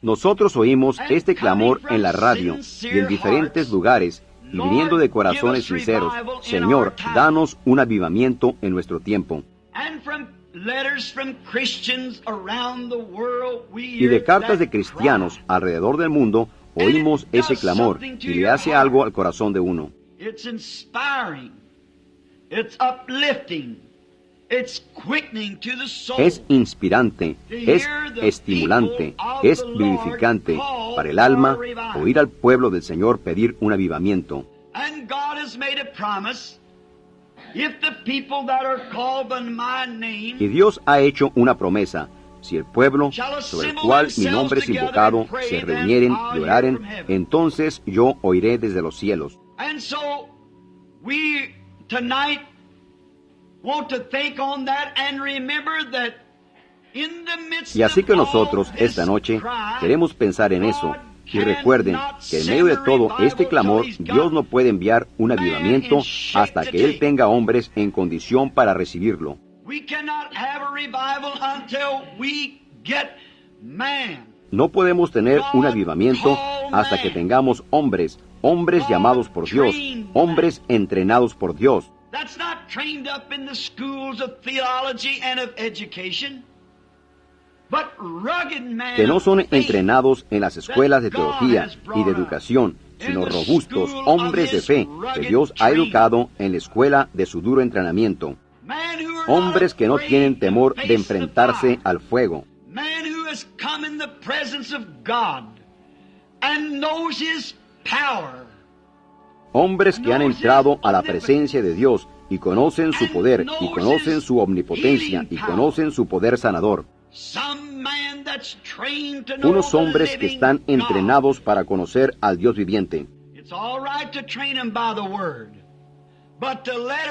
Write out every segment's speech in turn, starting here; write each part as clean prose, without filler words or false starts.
Nosotros oímos este clamor en la radio y en diferentes lugares, y viniendo de corazones sinceros: Señor, danos un avivamiento en nuestro tiempo. Y de cartas de cristianos alrededor del mundo, oímos ese clamor, y le hace algo al corazón de uno. Es inspirante, es estimulante, es vivificante para el alma oír al pueblo del Señor pedir un avivamiento. Y Dios ha hecho una promesa: si el pueblo sobre el cual mi nombre es invocado se reunieren y oraren, entonces yo oiré desde los cielos. Y así que nosotros esta noche queremos pensar en eso. Y recuerden que en medio de todo este clamor, Dios no puede enviar un avivamiento hasta que Él tenga hombres en condición para recibirlo. No podemos tener un avivamiento hasta que tengamos hombres llamados por Dios, hombres entrenados por Dios. Que no son entrenados en las escuelas de teología y de educación, sino robustos hombres de fe que Dios ha educado en la escuela de su duro entrenamiento. Hombres que no tienen temor de enfrentarse al fuego. Hombres que han entrado a la presencia de Dios y conocen su poder, y conocen su omnipotencia, y conocen su poder sanador. Unos hombres que están entrenados para conocer al Dios viviente.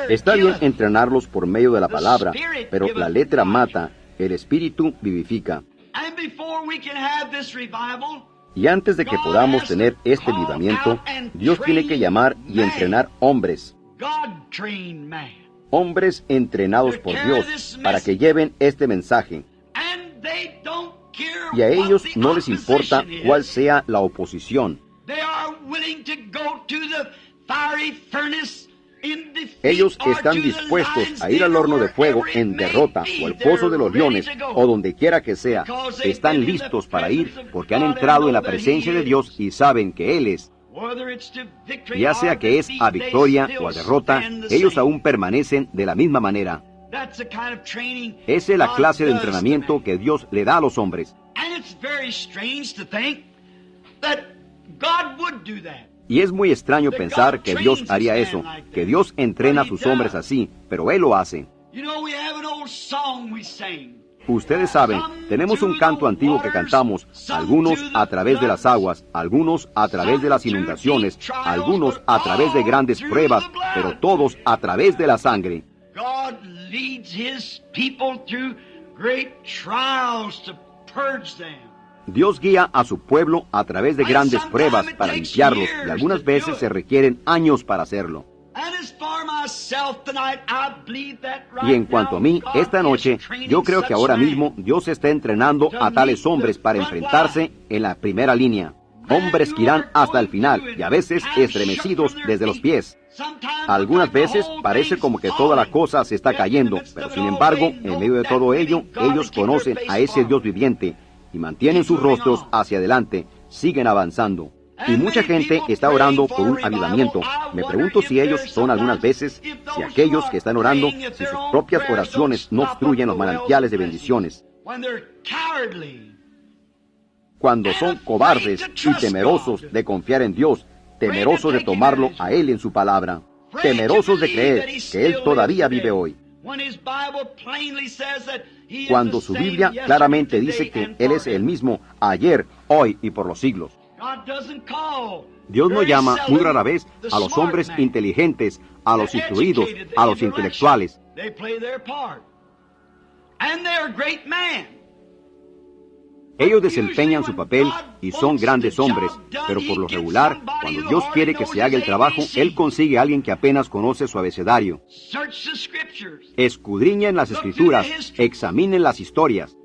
Está bien entrenarlos por medio de la palabra, pero la letra mata, el espíritu vivifica. Y antes de que podamos tener este avivamiento, Dios tiene que llamar y entrenar hombres. Hombres entrenados por Dios para que lleven este mensaje. Y a ellos no les importa cuál sea la oposición. Ellos están dispuestos a ir al horno de fuego en derrota, o al pozo de los leones, o donde quiera que sea. Están listos para ir porque han entrado en la presencia de Dios y saben que Él es. Ya sea que es a victoria o a derrota, ellos aún permanecen de la misma manera. Esa es la clase de entrenamiento que Dios le da a los hombres. Y es muy extraño pensar que Dios haría eso, que Dios entrena a sus hombres así, pero Él lo hace. Ustedes saben, tenemos un canto antiguo que cantamos, algunos a través de las aguas, algunos a través de las inundaciones, algunos a través de grandes pruebas, pero todos a través de la sangre. Dios guía a su pueblo a través de grandes pruebas para limpiarlos, y algunas veces se requieren años para hacerlo. Y en cuanto a mí, esta noche, yo creo que ahora mismo Dios está entrenando a tales hombres para enfrentarse en la primera línea. Hombres que irán hasta el final, y a veces estremecidos desde los pies. Algunas veces parece como que toda la cosa se está cayendo, pero sin embargo, en medio de todo ello, ellos conocen a ese Dios viviente y mantienen sus rostros hacia adelante, siguen avanzando. Y mucha gente está orando por un avivamiento. Me pregunto si ellos son algunas veces, si aquellos que están orando, si sus propias oraciones no obstruyen los manantiales de bendiciones. Cuando son cobardes y temerosos de confiar en Dios, temerosos de tomarlo a Él en su palabra, temerosos de creer que Él todavía vive hoy. Cuando su Biblia claramente dice que Él es el mismo ayer, hoy y por los siglos. Dios no llama muy rara vez a los hombres inteligentes, a los instruidos, a los intelectuales. Ellos desempeñan su papel y son grandes hombres, pero por lo regular, cuando Dios quiere que se haga el trabajo, Él consigue a alguien que apenas conoce su abecedario. Escudriñen las Escrituras, examinen las historias.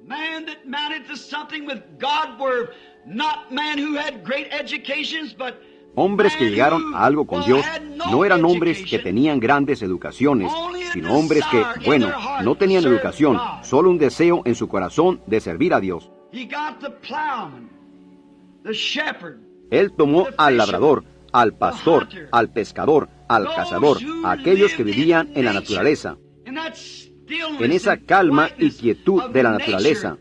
Hombres que llegaron a algo con Dios no eran hombres que tenían grandes educaciones, sino hombres que, bueno, no tenían educación, solo un deseo en su corazón de servir a Dios. Él tomó al labrador, al pastor, al pescador, al cazador, a aquellos que vivían en la naturaleza, en esa calma y quietud de la naturaleza.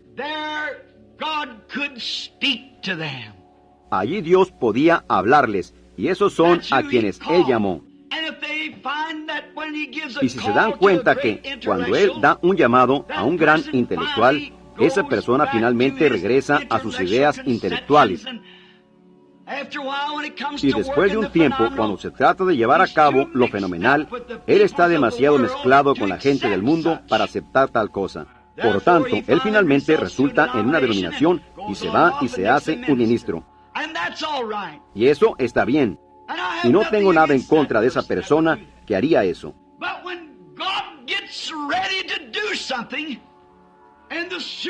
Allí Dios podía hablarles, y esos son a quienes Él llamó. Y si se dan cuenta que cuando Él da un llamado a un gran intelectual, esa persona finalmente regresa a sus ideas intelectuales. Y después de un tiempo, cuando se trata de llevar a cabo lo fenomenal, Él está demasiado mezclado con la gente del mundo para aceptar tal cosa. Por tanto, Él finalmente resulta en una denominación y se va y se hace un ministro. Y eso está bien. Y no tengo nada en contra de esa persona que haría eso.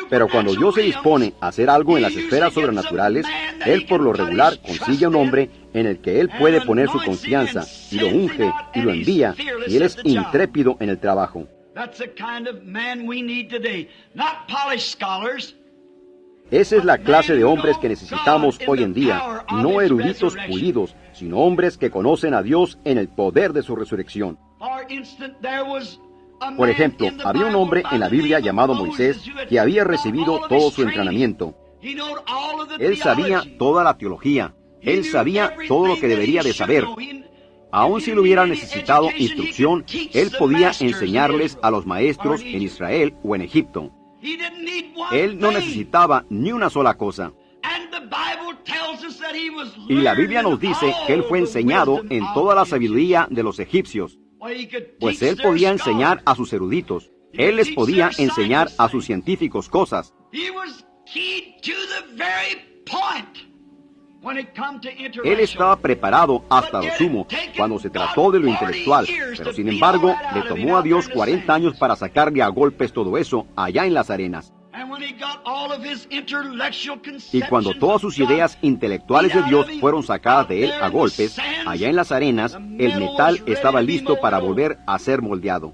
Pero cuando Dios se dispone a hacer algo en las esferas sobrenaturales, Él por lo regular consigue a un hombre en el que Él puede poner su confianza, y lo unge, y lo envía, y Él es intrépido en el trabajo. Esa es la clase de hombres que necesitamos hoy en día, no eruditos pulidos, sino hombres que conocen a Dios en el poder de su resurrección. Por ejemplo, había un hombre en la Biblia llamado Moisés que había recibido todo su entrenamiento. Él sabía toda la teología. Él sabía todo lo que debería de saber. Aun si le hubiera necesitado instrucción, él podía enseñarles a los maestros en Israel o en Egipto. Él no necesitaba ni una sola cosa. Y la Biblia nos dice que él fue enseñado en toda la sabiduría de los egipcios. Pues él podía enseñar a sus eruditos. Él les podía enseñar a sus científicos cosas. Él estaba preparado hasta lo sumo cuando se trató de lo intelectual, pero sin embargo le tomó a Dios 40 años para sacarle a golpes todo eso allá en las arenas. Y cuando todas sus ideas intelectuales de Dios fueron sacadas de él a golpes, allá en las arenas, el metal estaba listo para volver a ser moldeado.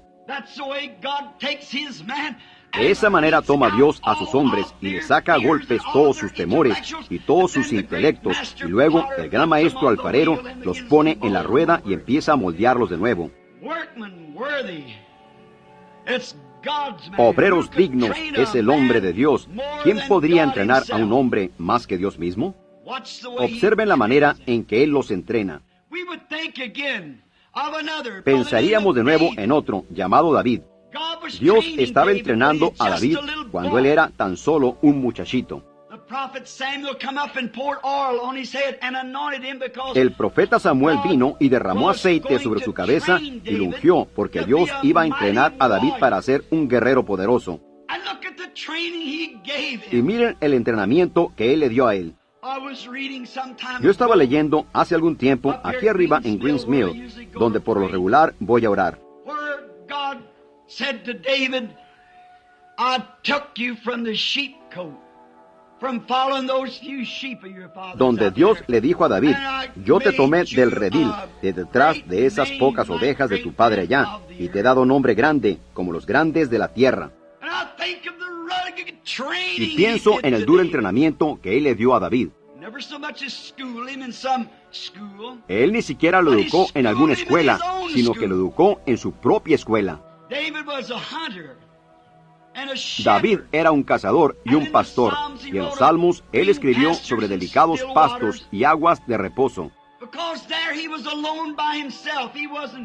De esa manera toma Dios a sus hombres y le saca a golpes todos sus temores y todos sus intelectos, y luego el gran maestro alfarero los pone en la rueda y empieza a moldearlos de nuevo. Obreros dignos es el hombre de Dios. ¿Quién podría entrenar a un hombre más que Dios mismo? Observen la manera en que Él los entrena. Pensaríamos de nuevo en otro, llamado David. Dios estaba entrenando a David cuando él era tan solo un muchachito. El profeta Samuel vino y derramó aceite sobre su cabeza y lo ungió, porque Dios iba a entrenar a David para ser un guerrero poderoso. Y miren el entrenamiento que él le dio a él. Yo estaba leyendo hace algún tiempo aquí arriba en Greens Mill, donde por lo regular voy a orar. Said to David, I took you from the sheepcote, from following those few sheep of your father. Donde Dios le dijo a David, yo te tomé del redil, de detrás de esas pocas ovejas de tu padre allá, y te he dado nombre grande, como los grandes de la tierra. Y pienso en el duro entrenamiento que él le dio a David. Él ni siquiera lo educó en alguna escuela, sino que lo educó en su propia escuela. David era un cazador y un pastor, y en los Salmos él escribió sobre delicados pastos y aguas de reposo.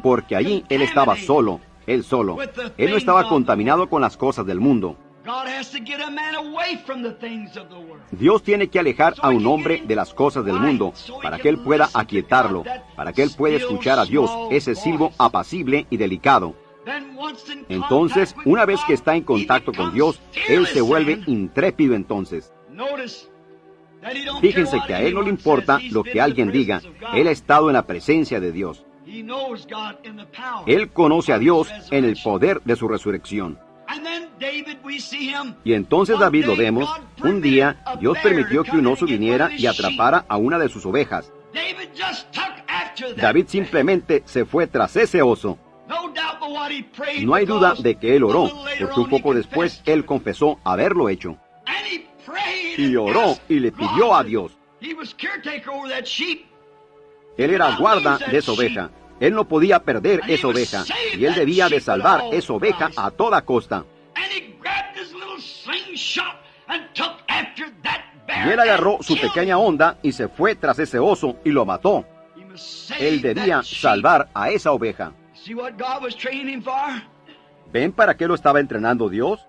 Porque allí él estaba solo, él solo. Él no estaba contaminado con las cosas del mundo. Dios tiene que alejar a un hombre de las cosas del mundo para que él pueda aquietarlo, para que él pueda escuchar a Dios, ese silbo apacible y delicado. Entonces, una vez que está en contacto con Dios, él se vuelve intrépido entonces. Fíjense que a él no le importa lo que alguien diga. Él ha estado en la presencia de Dios. Él conoce a Dios en el poder de su resurrección. Y entonces David lo vemos, Un día, Dios permitió que un oso viniera y atrapara a una de sus ovejas. David simplemente se fue tras ese oso. No hay duda de que él oró, porque un poco después él confesó haberlo hecho. Y oró y le pidió a Dios. Él era guarda de esa oveja. Él no podía perder esa oveja, y él debía de salvar esa oveja a toda costa. Y él agarró su pequeña onda y se fue tras ese oso y lo mató. Él debía salvar a esa oveja. ¿Ven para qué lo estaba entrenando Dios?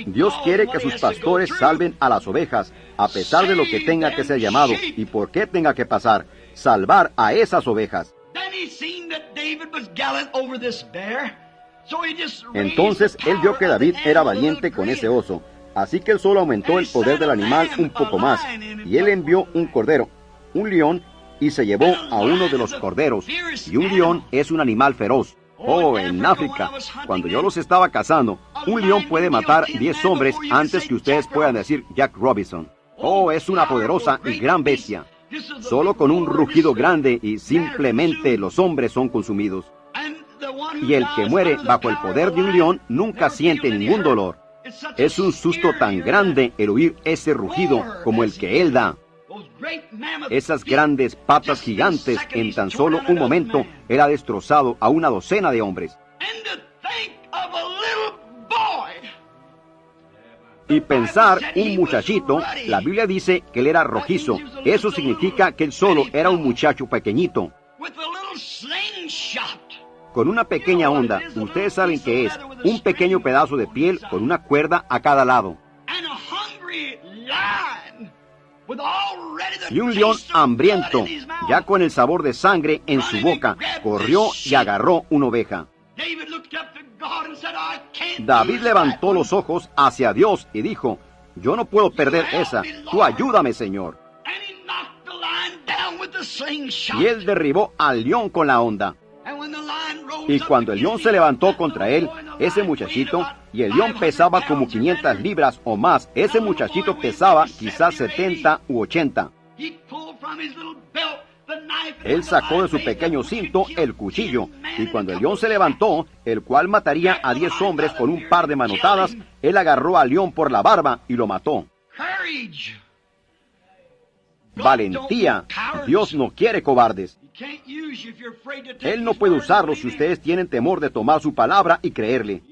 Dios quiere que sus pastores salven a las ovejas, a pesar de lo que tenga que ser llamado y por qué tenga que pasar. Salvar a esas ovejas. Entonces él vio que David era valiente con ese oso, así que él solo aumentó el poder del animal un poco más, y él envió un cordero, un león, y se llevó a uno de los corderos, y un león es un animal feroz. Oh, en África, cuando yo los estaba cazando, un león puede matar 10 hombres antes que ustedes puedan decir Jack Robinson. Oh, es una poderosa y gran bestia. Solo con un rugido grande y simplemente los hombres son consumidos. Y el que muere bajo el poder de un león nunca siente ningún dolor. Es un susto tan grande el oír ese rugido como el que él da. Esas grandes patas gigantes, en tan solo un momento, él ha destrozado a una docena de hombres. Y pensar, un muchachito, la Biblia dice que él era rojizo. Eso significa que él solo era un muchacho pequeñito. Con una pequeña onda, ustedes saben que es un pequeño pedazo de piel con una cuerda a cada lado. Y un león hambriento, ya con el sabor de sangre en su boca, corrió y agarró una oveja. David levantó los ojos hacia Dios y dijo, yo no puedo perder esa, tú ayúdame, Señor. Y él derribó al león con la onda. Y cuando el león se levantó contra él, ese muchachito, y el león pesaba como 500 libras o más, ese muchachito pesaba quizás 70 u 80. Él sacó de su pequeño cinto el cuchillo, y cuando el león se levantó, el cual mataría a 10 hombres con un par de manotadas, él agarró al león por la barba y lo mató. Valentía. Dios no quiere cobardes. Él no puede usarlos si ustedes tienen temor de tomar su palabra y creerle.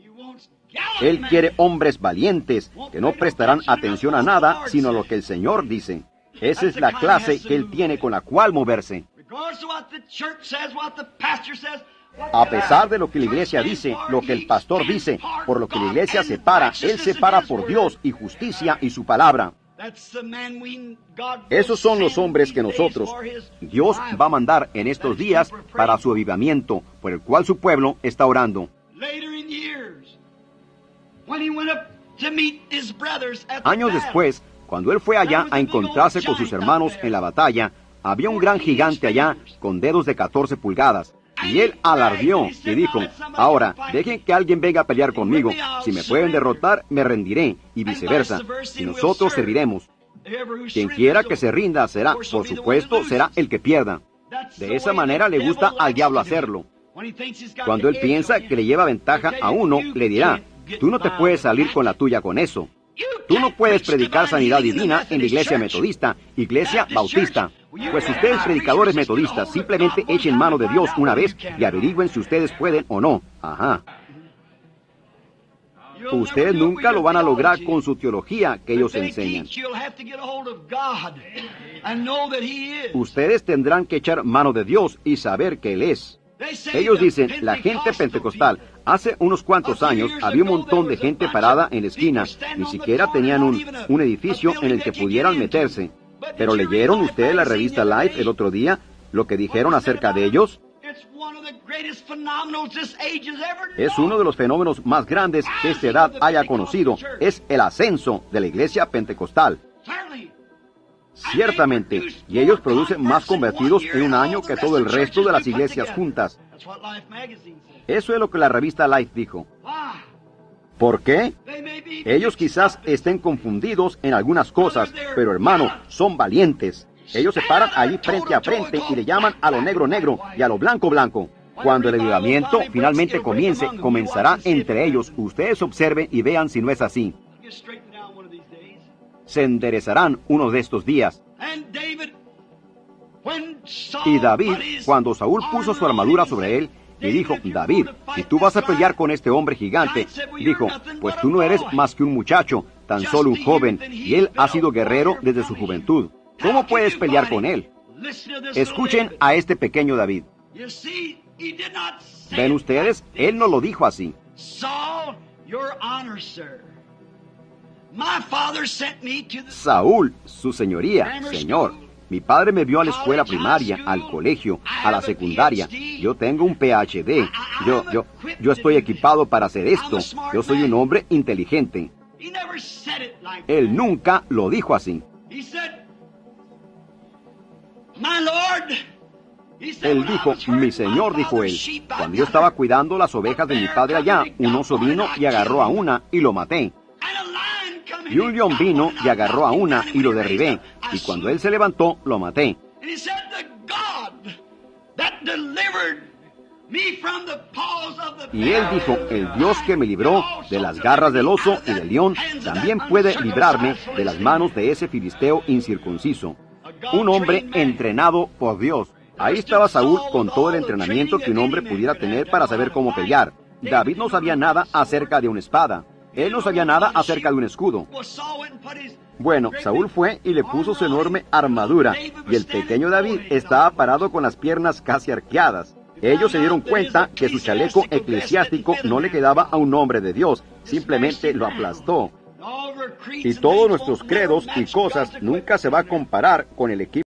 Él quiere hombres valientes que no prestarán atención a nada sino a lo que el Señor dice. Esa es la clase que Él tiene con la cual moverse. A pesar de lo que la iglesia dice, lo que el pastor dice, por lo que la iglesia se para, Él se para por Dios y justicia y su palabra. Esos son los hombres que Dios va a mandar en estos días para su avivamiento, por el cual su pueblo está orando. Años después, cuando él fue allá a encontrarse con sus hermanos en la batalla, había un gran gigante allá con dedos de 14 pulgadas. Y él alardeó y dijo, ahora, dejen que alguien venga a pelear conmigo. Si me pueden derrotar, me rendiré, y viceversa. Y nosotros serviremos. Quien quiera que se rinda será, por supuesto, será el que pierda. De esa manera le gusta al diablo hacerlo. Cuando él piensa que le lleva ventaja a uno, le dirá, tú no te puedes salir con la tuya con eso. Tú no puedes predicar sanidad divina en la iglesia metodista, iglesia bautista. Pues ustedes, predicadores metodistas, simplemente echen mano de Dios una vez y averigüen si ustedes pueden o no. Ajá. Ustedes nunca lo van a lograr con su teología que ellos enseñan. Ustedes tendrán que echar mano de Dios y saber que Él es. Ellos dicen, la gente pentecostal, hace unos cuantos años había un montón de gente parada en la esquina, ni siquiera tenían un edificio en el que pudieran meterse. Pero ¿leyeron ustedes la revista Life el otro día lo que dijeron acerca de ellos? Es uno de los fenómenos más grandes que esta edad haya conocido. Es el ascenso de la iglesia pentecostal. Ciertamente, y ellos producen más convertidos en un año que todo el resto de las iglesias juntas. Eso es lo que la revista Life dijo. ¿Por qué? Ellos quizás estén confundidos en algunas cosas, pero hermano, son valientes. Ellos se paran ahí frente a frente y le llaman a lo negro negro y a lo blanco blanco. Cuando el avivamiento finalmente comience, comenzará entre ellos. Ustedes observen y vean si no es así. Se enderezarán uno de estos días. Y David, cuando Saúl puso su armadura sobre él, y dijo, David, si tú vas a pelear con este hombre gigante, dijo, pues tú no eres más que un muchacho, tan solo un joven, y él ha sido guerrero desde su juventud. ¿Cómo puedes pelear con él? Escuchen a este pequeño David. ¿Ven ustedes? Él no lo dijo así. Saúl, su señoría, Señor. Mi padre me vio a la escuela primaria, al colegio, a la secundaria. Yo tengo un PhD. Yo estoy equipado para hacer esto. Yo soy un hombre inteligente. Él nunca lo dijo así. Él dijo, mi Señor, dijo él, cuando yo estaba cuidando las ovejas de mi padre allá, un oso vino y agarró a una y lo maté. Y un león vino y agarró a una y lo derribé. Y cuando él se levantó, lo maté. Y él dijo, el Dios que me libró de las garras del oso y del león, también puede librarme de las manos de ese filisteo incircunciso. Un hombre entrenado por Dios. Ahí estaba Saúl con todo el entrenamiento que un hombre pudiera tener para saber cómo pelear. David no sabía nada acerca de una espada. Él no sabía nada acerca de un escudo. Bueno, Saúl fue y le puso su enorme armadura, y el pequeño David estaba parado con las piernas casi arqueadas. Ellos se dieron cuenta que su chaleco eclesiástico no le quedaba a un hombre de Dios, simplemente lo aplastó. Y todos nuestros credos y cosas nunca se va a comparar con el equipo